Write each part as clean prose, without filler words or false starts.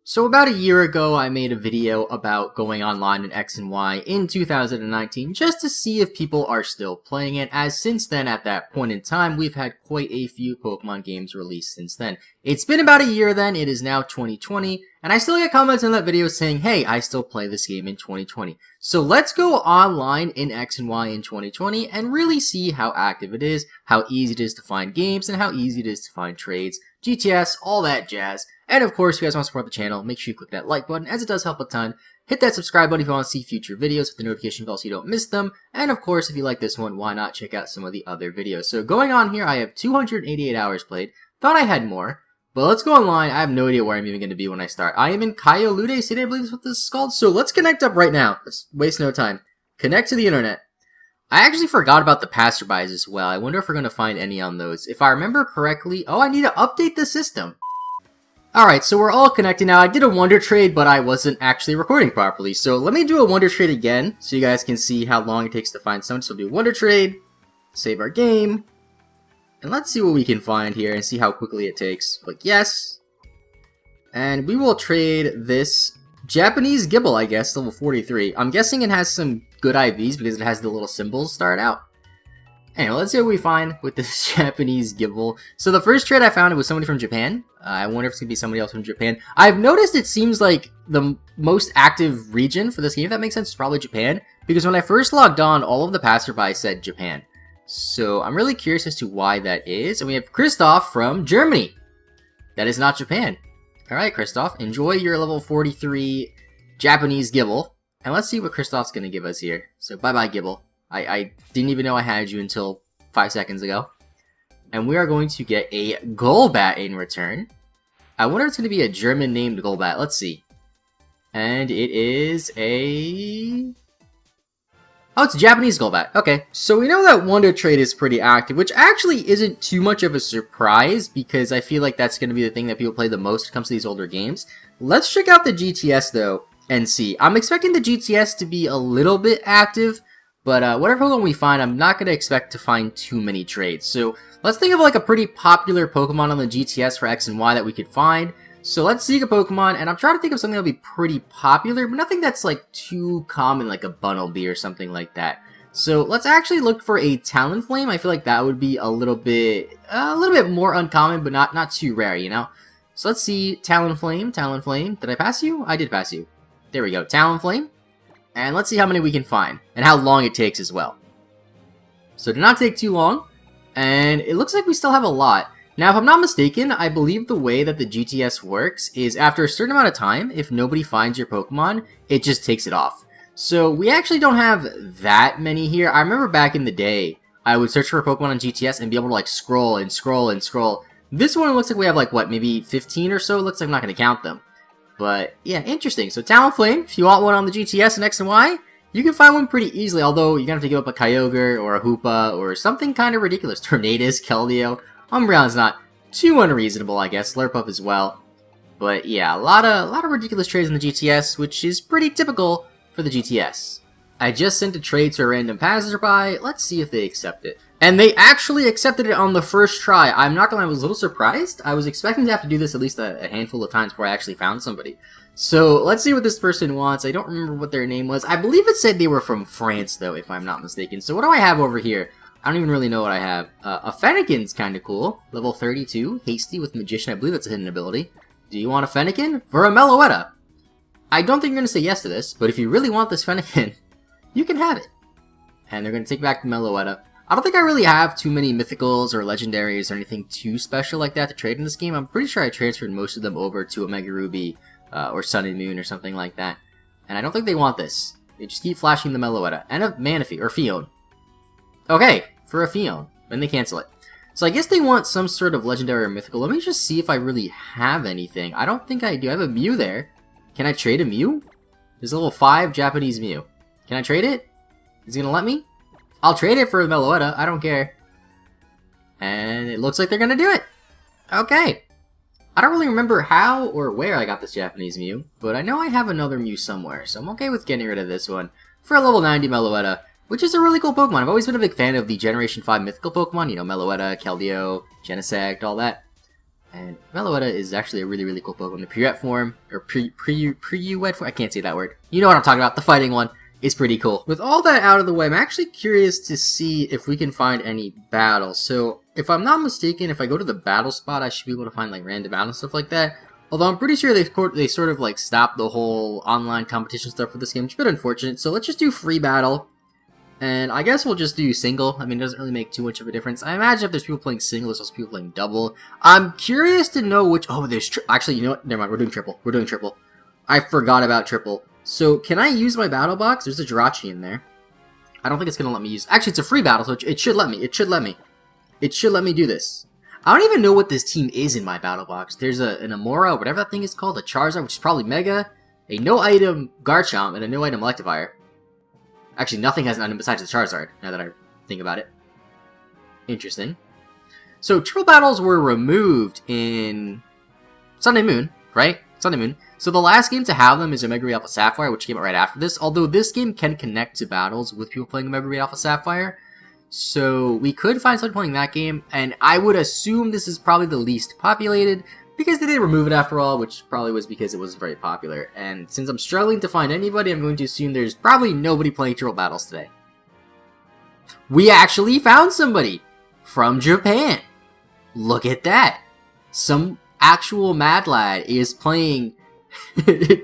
So about a year ago, I made a video about going online in X and Y in 2019 just to see if people are still playing it, as since then, at that point in time, we've had quite a few Pokemon games released since then. It's been about a year then, it is now 2020, and I still get comments on that video saying, hey, I still play this game in 2020. So let's go online in X and Y in 2020 and really see how active it is, how easy it is to find games, and how easy it is to find trades, GTS, all that jazz. And of course, if you guys want to support the channel, make sure you click that like button, as it does help a ton. Hit that subscribe button if you want to see future videos with the notification bell so you don't miss them. And of course, if you like this one, why not check out some of the other videos. So going on here, I have 288 hours played. Thought I had more, but let's go online. I have no idea where I'm even going to be when I start. I am in Kyolude City, I believe is what this is called. So let's connect up right now. Let's waste no time. Connect to the internet. I actually forgot about the passerbys as well. I wonder if we're going to find any on those. If I remember correctly, I need to update the system. Alright, so we're all connected now. I did a Wonder Trade, but I wasn't actually recording properly. So let me do a Wonder Trade again, so you guys can see how long it takes to find someone. So we'll do Wonder Trade, save our game, and let's see what we can find here and see how quickly it takes. Click yes, and we will trade this Japanese Gibble, I guess, level 43. I'm guessing it has some good IVs because it has the little symbols start out. Anyway, let's see what we find with this Japanese Gibble. So the first trade I found, it was somebody from Japan. I wonder if it's going to be somebody else from Japan. I've noticed it seems like the most active region for this game, if that makes sense, is probably Japan. Because when I first logged on, all of the passersby said Japan. So I'm really curious as to why that is. And we have Christoph from Germany. That is not Japan. Alright, Christoph, enjoy your level 43 Japanese Gibble. And let's see what Christoph's going to give us here. So bye-bye, Gibble. I didn't even know I had you until 5 seconds ago. And we are going to get a Golbat in return. I wonder if it's going to be a German-named Golbat. Let's see. And it is a... Oh, it's a Japanese Golbat. Okay, so we know that Wonder Trade is pretty active, which actually isn't too much of a surprise, because I feel like that's going to be the thing that people play the most when it comes to these older games. Let's check out the GTS, though, and see. I'm expecting the GTS to be a little bit active, but whatever Pokemon we find, I'm not going to expect to find too many trades. So let's think of like a pretty popular Pokemon on the GTS for X and Y that we could find. So let's seek a Pokemon, and I'm trying to think of something that'll be pretty popular, but nothing that's like too common, like a Bunnelby or something like that. So let's actually look for a Talonflame. I feel like that would be a little bit more uncommon, but not too rare, you know? So let's see, Talonflame. Did I pass you? I did pass you. There we go, Talonflame. And let's see how many we can find, and how long it takes as well. So it did not take too long, and it looks like we still have a lot. Now, if I'm not mistaken, I believe the way that the GTS works is after a certain amount of time, if nobody finds your Pokemon, it just takes it off. So we actually don't have that many here. I remember back in the day, I would search for a Pokemon on GTS and be able to like scroll and scroll and scroll. This one looks like we have like, what, maybe 15 or so? It looks like I'm not going to count them. But yeah, interesting. So Talonflame, if you want one on the GTS and X and Y, you can find one pretty easily, although you're going to have to give up a Kyogre or a Hoopa or something kind of ridiculous. Tornadus, Keldeo. Umbreon's not too unreasonable, I guess. Slurpuff as well. But yeah, a lot of ridiculous trades in the GTS, which is pretty typical for the GTS. I just sent a trade to a random passerby. Let's see if they accept it. And they actually accepted it on the first try. I'm not gonna lie, I was a little surprised. I was expecting to have to do this at least a handful of times before I actually found somebody. So let's see what this person wants. I don't remember what their name was. I believe it said they were from France, though, if I'm not mistaken. So what do I have over here? I don't even really know what I have. A Fennekin's kind of cool. Level 32, hasty with Magician. I believe that's a hidden ability. Do you want a Fennekin? For a Meloetta. I don't think you're going to say yes to this, but if you really want this Fennekin, you can have it. And they're going to take back the Meloetta. I don't think I really have too many mythicals or legendaries or anything too special like that to trade in this game. I'm pretty sure I transferred most of them over to Omega Ruby or Sun and Moon or something like that. And I don't think they want this. They just keep flashing the Meloetta. And a Manaphy, or Fion. Okay, for a Fion. Then they cancel it. So I guess they want some sort of legendary or mythical. Let me just see if I really have anything. I don't think I do. I have a Mew there. Can I trade a Mew? There's a level 5 Japanese Mew. Can I trade it? Is it going to let me? I'll trade it for a Meloetta. I don't care. And it looks like they're going to do it. Okay. I don't really remember how or where I got this Japanese Mew, but I know I have another Mew somewhere, so I'm okay with getting rid of this one for a level 90 Meloetta, which is a really cool Pokemon. I've always been a big fan of the Generation 5 mythical Pokemon, you know, Meloetta, Keldeo, Genesect, all that. And Meloetta is actually a really, really cool Pokemon. The Purette form, or Pre-Wet form, I can't say that word. You know what I'm talking about, the fighting one is pretty cool. With all that out of the way, I'm actually curious to see if we can find any battles. So, if I'm not mistaken, if I go to the battle spot, I should be able to find like random battles and stuff like that. Although I'm pretty sure they sort of like stopped the whole online competition stuff for this game, which is a bit unfortunate. So let's just do free battle. And I guess we'll just do single. I mean, it doesn't really make too much of a difference. I imagine if there's people playing single, there's also people playing double. I'm curious to know which... Oh, there's... Actually, you know what? Never mind. We're doing triple. We're doing triple. I forgot about triple. So, can I use my battle box? There's a Jirachi in there. I don't think it's going to let me use... Actually, it's a free battle, so it should let me. It should let me. It should let me do this. I don't even know what this team is in my battle box. There's an Amora, whatever that thing is called, a Charizard, which is probably Mega, a no-item Garchomp, and a no-item Electivire. Actually, nothing has an item besides the Charizard, now that I think about it. Interesting. So, triple battles were removed in Sun and Moon, right? Sun and Moon. So the last game to have them is Omega Ruby Alpha Sapphire, which came out right after this. Although this game can connect to battles with people playing Omega Ruby Alpha Sapphire. So we could find someone playing that game, and I would assume this is probably the least populated, because they did remove it after all, which probably was because it wasn't very popular. And since I'm struggling to find anybody, I'm going to assume there's probably nobody playing triple battles today. We actually found somebody from Japan. Look at that. Some actual mad lad is playing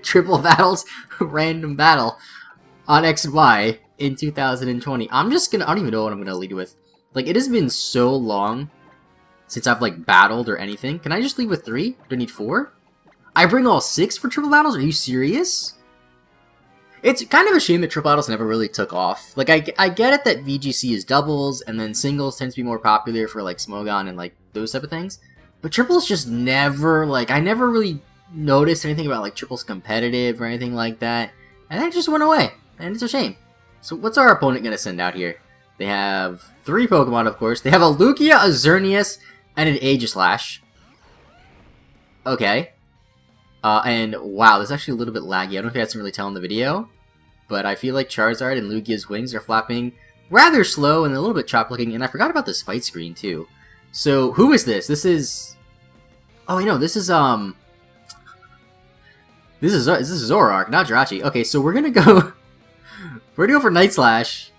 triple battles, random battle on X and Y in 2020. I don't even know what I'm gonna lead with. Like, it has been so long since I've like battled or anything. Can I just lead with 3? Do I need 4? I bring all 6 for triple battles? Are you serious? It's kind of a shame that triple battles never really took off. Like, I get it that VGC is doubles, and then singles tends to be more popular for like Smogon and like those type of things. But triples just never, like, I never really noticed anything about like triples competitive or anything like that. And then it just went away. And it's a shame. So what's our opponent going to send out here? They have 3 Pokemon, of course. They have a Lugia, a Xerneas, and an Aegislash. Okay. And wow, this is actually a little bit laggy. I don't know if you guys can really tell in the video, but I feel like Charizard and Lugia's wings are flapping rather slow and a little bit chopped looking, and I forgot about this fight screen too. So, who is this? This is... Oh, I know, this is Zoroark, not Jirachi. Okay, so we're gonna go... We're gonna go for Night Slash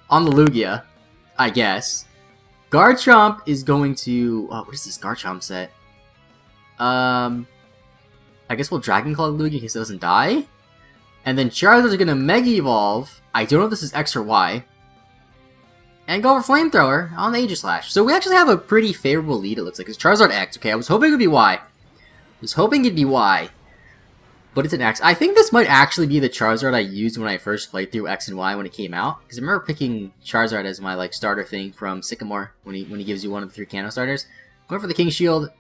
on the Lugia, I guess. Garchomp is going to... Oh, what is this Garchomp set? I guess we'll Dragon Claw the Lugia in case it doesn't die. And then Charizards are gonna Mega Evolve. I don't know if this is X or Y. And go for Flamethrower on the Aegislash. So we actually have a pretty favorable lead, it looks like. It's Charizard X. Okay, I was hoping it would be Y. I was hoping it'd be Y. But it's an X. I think this might actually be the Charizard I used when I first played through X and Y when it came out. Because I remember picking Charizard as my like starter thing from Sycamore when he gives you one of the 3 Kanto starters. Going for the King Shield.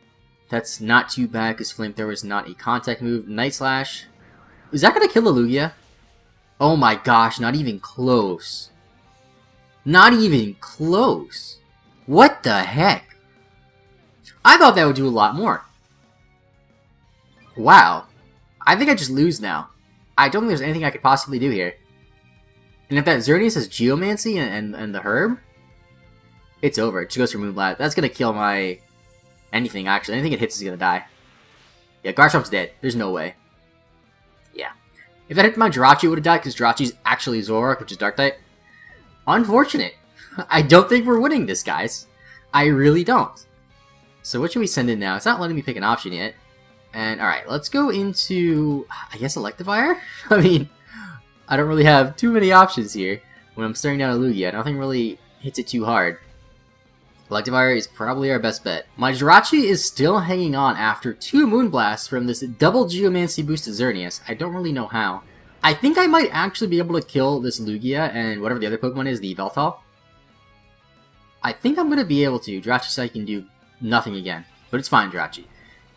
That's not too bad because Flamethrower is not a contact move. Night Slash. Is that going to kill the Lugia? Oh my gosh, not even close. Not even close. What the heck? I thought that would do a lot more. Wow. I think I just lose now. I don't think there's anything I could possibly do here. And if that Xerneas has Geomancy and the Herb, it's over. It just goes for Moonblast. That's going to kill my... anything, actually. Anything it hits is going to die. Yeah, Garchomp's dead. There's no way. Yeah. If that hit my Jirachi, it would have died, because Jirachi's actually Zoroark, which is Dark-type. Unfortunate. I don't think we're winning this, guys. I really don't. So what should we send in now? It's not letting me pick an option yet. And, alright, let's go into, I guess, Electivire? I mean, I don't really have too many options here when I'm staring down a Lugia. Nothing really hits it too hard. Electivire is probably our best bet. My Jirachi is still hanging on after 2 Moonblasts from this double Geomancy boosted Xerneas. I don't really know how. I think I might actually be able to kill this Lugia and whatever the other Pokemon is, the Yveltal. I think I'm going to be able to. Jirachi said I can do nothing again, but it's fine, Jirachi.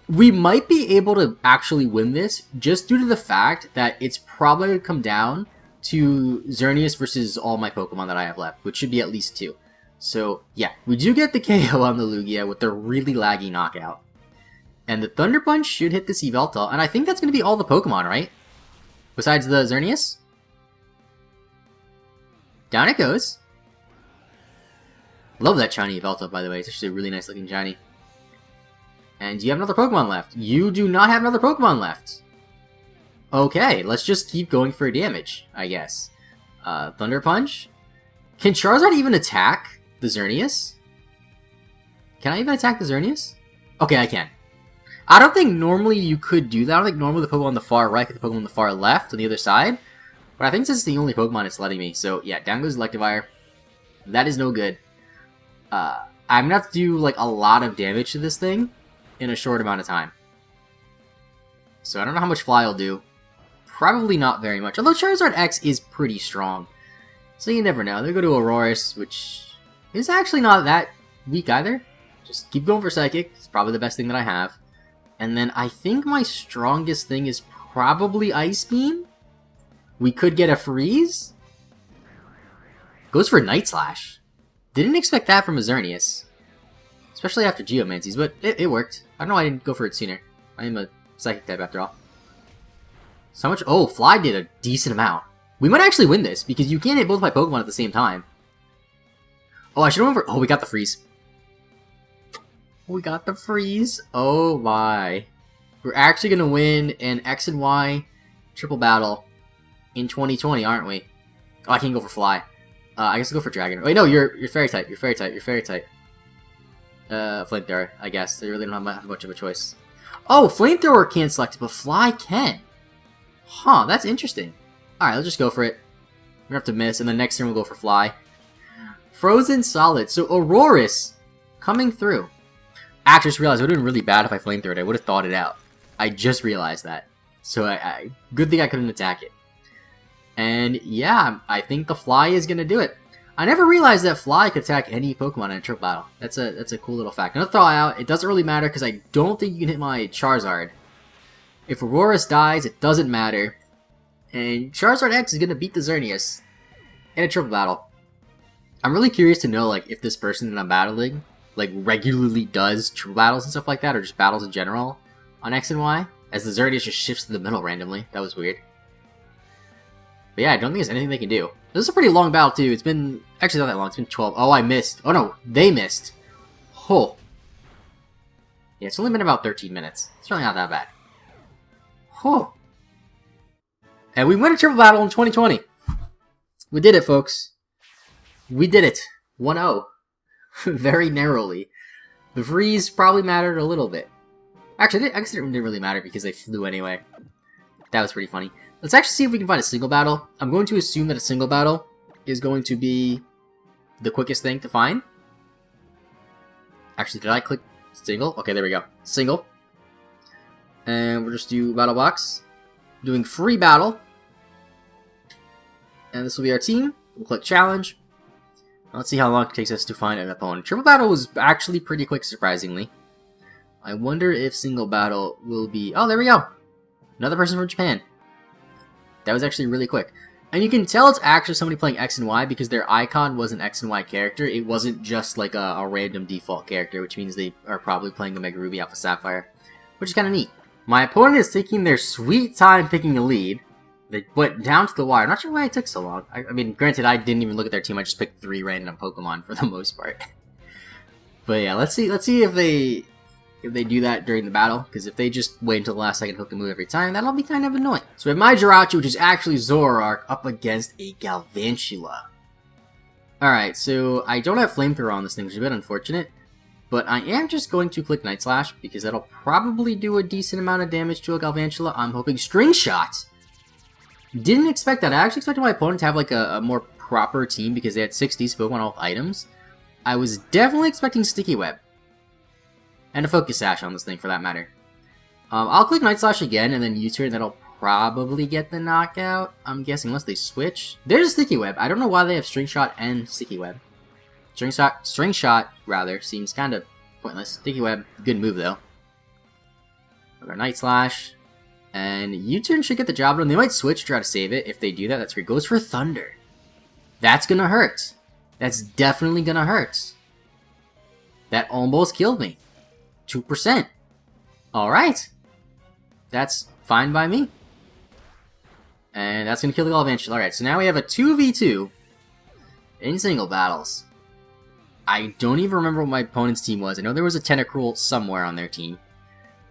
We might be able to actually win this just due to the fact that it's probably going to come down to Xerneas versus all my Pokemon that I have left, which should be at least 2. So, yeah, we do get the KO on the Lugia with the really laggy knockout. And the Thunder Punch should hit this Yveltal, and I think that's going to be all the Pokemon, right? Besides the Xerneas? Down it goes. Love that shiny Yveltal, by the way. It's actually a really nice looking shiny. And do you have another Pokemon left? You do not have another Pokemon left. Okay, let's just keep going for damage, I guess. Thunder Punch? Can Charizard even attack the Xerneas? Can I even attack the Xerneas? Okay, I can. I don't think normally you could do that. I don't think normally the Pokemon on the far right and the Pokemon on the far left on the other side. But I think this is the only Pokemon it's letting me. So yeah, down goes Electivire. That is no good. I'm gonna have to do like a lot of damage to this thing in a short amount of time. So I don't know how much Fly will do. Probably not very much. Although Charizard X is pretty strong. So you never know. They go to Aurorus, which is actually not that weak either. Just keep going for Psychic. It's probably the best thing that I have. And then I think my strongest thing is probably Ice Beam. We could get a Freeze. Goes for Night Slash. Didn't expect that from a Xerneas. Especially after Geomancies, but it worked. I don't know why I didn't go for it sooner. I am a Psychic type after all. So much. Oh, Fly did a decent amount. We might actually win this, because you can't hit both my Pokemon at the same time. Oh, I should remember. Oh, we got the Freeze. We got the Freeze. Oh my. We're actually going to win an X and Y triple battle in 2020, aren't we? Oh, I can't go for Fly. I guess I'll go for Dragon. Wait, no, you're Fairy type. You're Fairy type. You're Fairy type. Flamethrower, I guess. They really don't have much of a choice. Oh, Flamethrower can't select it, but Fly can. Huh, that's interesting. Alright, let's just go for it. We're gonna have to miss, and then next turn we'll go for Fly. Frozen Solid. So Aurorus coming through. Actually, I just realized it would have been really bad if I Flamethrowed it. I would have thought it out. I just realized that. So good thing I couldn't attack it. And yeah, I think the Fly is gonna do it. I never realized that Fly could attack any Pokemon in a triple battle. That's a cool little fact. I'm gonna throw out. It doesn't really matter because I don't think you can hit my Charizard. If Aurorus dies, it doesn't matter. And Charizard X is gonna beat the Xerneas in a triple battle. I'm really curious to know like if this person that I'm battling like regularly does triple battles and stuff like that, or just battles in general on X and Y, as the Xerneas just shifts to the middle randomly. That was weird. But yeah, I don't think there's anything they can do. This is a pretty long battle too. It's been actually not that long. It's been 12. Oh, I missed. Oh no, they missed. Oh. Yeah, it's only been about 13 minutes. It's really not that bad. Oh. And we win a triple battle in 2020. We did it, folks. We did it. 1-0. Very narrowly. The Freeze probably mattered a little bit. Actually, I guess it didn't really matter because they flew anyway. That was pretty funny. Let's actually see if we can find a single battle. I'm going to assume that a single battle is going to be the quickest thing to find. Actually, did I click single? Okay, there we go. Single. And we'll just do battle box. Doing free battle. And this will be our team. We'll click challenge. Let's see how long it takes us to find an opponent. Triple battle was actually pretty quick, surprisingly. I wonder if single battle will be... Oh, there we go. Another person from Japan. That was actually really quick. And you can tell it's actually somebody playing X and Y because their icon was an X and Y character. It wasn't just like a random default character, which means they are probably playing the Mega Ruby Alpha Sapphire, which is kind of neat. My opponent is taking their sweet time picking a lead. They went down to the wire. I'm not sure why it took so long. I mean, granted, I didn't even look at their team. I just picked 3 random Pokemon for the most part. But yeah, let's see if they do that during the battle. Because if they just wait until the last second to hook the move every time, that'll be kind of annoying. So we have my Jirachi, which is actually Zoroark, up against a Galvantula. Alright, so I don't have Flamethrower on this thing, which is a bit unfortunate. But I am just going to click Night Slash, because that'll probably do a decent amount of damage to a Galvantula. I'm hoping String Shot. Didn't expect that. I actually expected my opponent to have like a more proper team because they had 6 decent Pokemon with items. I was definitely expecting Sticky Web. And a Focus Sash on this thing for that matter. I'll click Night Slash again and then U-turn. That'll probably get the knockout. I'm guessing unless they switch. There's a Sticky Web. I don't know why they have String Shot and Sticky Web. String Shot rather seems kind of pointless. Sticky Web, good move though. Our Night Slash. And U-turn should get the job done. They might switch to try to save it. If they do that, that's great. Goes for Thunder. That's gonna hurt. That's definitely gonna hurt. That almost killed me. 2%. Alright. That's fine by me. And that's gonna kill the Galvantula. Alright, so now we have a 2v2 in single battles. I don't even remember what my opponent's team was. I know there was a Tentacruel somewhere on their team.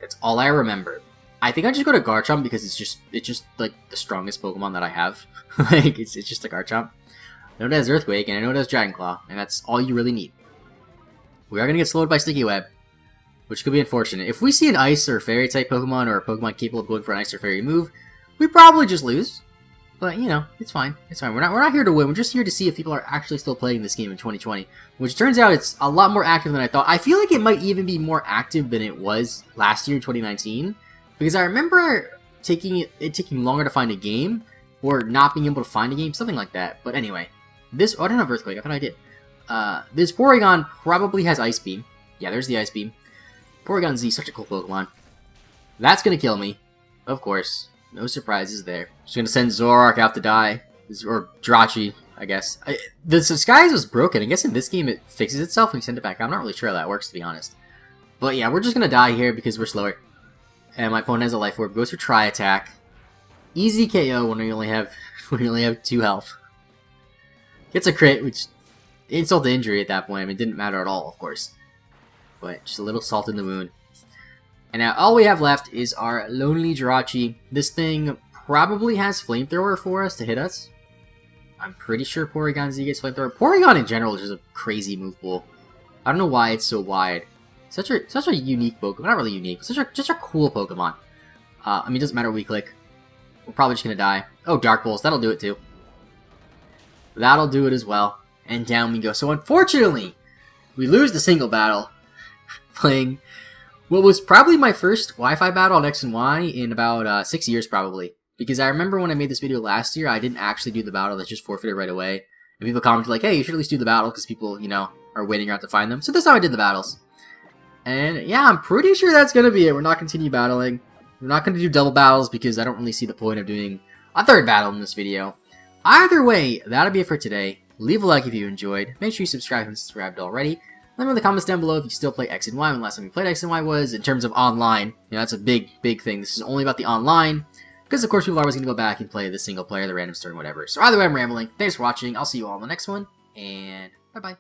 That's all I remember. I think I just go to Garchomp because it's just like the strongest Pokemon that I have. Like it's just a Garchomp. I know it has Earthquake and I know it has Dragon Claw, and that's all you really need. We are gonna get slowed by Sticky Web, which could be unfortunate. If we see an Ice or Fairy type Pokemon or a Pokemon capable of going for an Ice or Fairy move, we probably just lose. But you know, it's fine. It's fine. We're not here to win. We're just here to see if people are actually still playing this game in 2020, which turns out it's a lot more active than I thought. I feel like it might even be more active than it was last year in 2019. Because I remember it taking longer to find a game, or not being able to find a game, something like that. But anyway, this... Oh, I don't have Earthquake. I thought I did. This Porygon probably has Ice Beam. Yeah, there's the Ice Beam. Porygon Z, such a cool Pokemon. That's gonna kill me. Of course. No surprises there. Just gonna send Zoroark out to die. Or Jirachi, I guess. The disguise was broken. I guess in this game it fixes itself when you send it back. I'm not really sure how that works, to be honest. But yeah, we're just gonna die here because we're slower. And my opponent has a Life Orb, goes for Tri Attack. Easy KO when we only have 2 health. Gets a crit, which insult to injury at that point. I mean, it didn't matter at all, of course. But just a little salt in the wound. And now all we have left is our Lonely Jirachi. This thing probably has Flamethrower for us to hit us. I'm pretty sure Porygon Z gets Flamethrower. Porygon in general is just a crazy move pool. I don't know why it's so wide. Such a unique Pokemon. Not really unique, but just a cool Pokemon. I mean, it doesn't matter what we click. We're probably just gonna die. Oh, Dark Pulse. That'll do it too. That'll do it as well. And down we go. So unfortunately, we lose the single battle. Playing what was probably my first Wi-Fi battle on X and Y in about 6 years probably. Because I remember when I made this video last year, I didn't actually do the battle. That's just forfeited right away. And people commented like, hey, you should at least do the battle because people, you know, are waiting around to find them. So this time I did the battles. And yeah, I'm pretty sure that's going to be it. We're not continue battling. We're not going to do double battles because I don't really see the point of doing a third battle in this video. Either way, that'll be it for today. Leave a like if you enjoyed. Make sure you subscribe if you subscribed already. Let me know in the comments down below if you still play X and Y. When the last time you played X and Y was in terms of online. You know, that's a big thing. This is only about the online. Because of course people are always going to go back and play the single player, the random story, whatever. So either way, I'm rambling. Thanks for watching. I'll see you all in the next one. And bye-bye.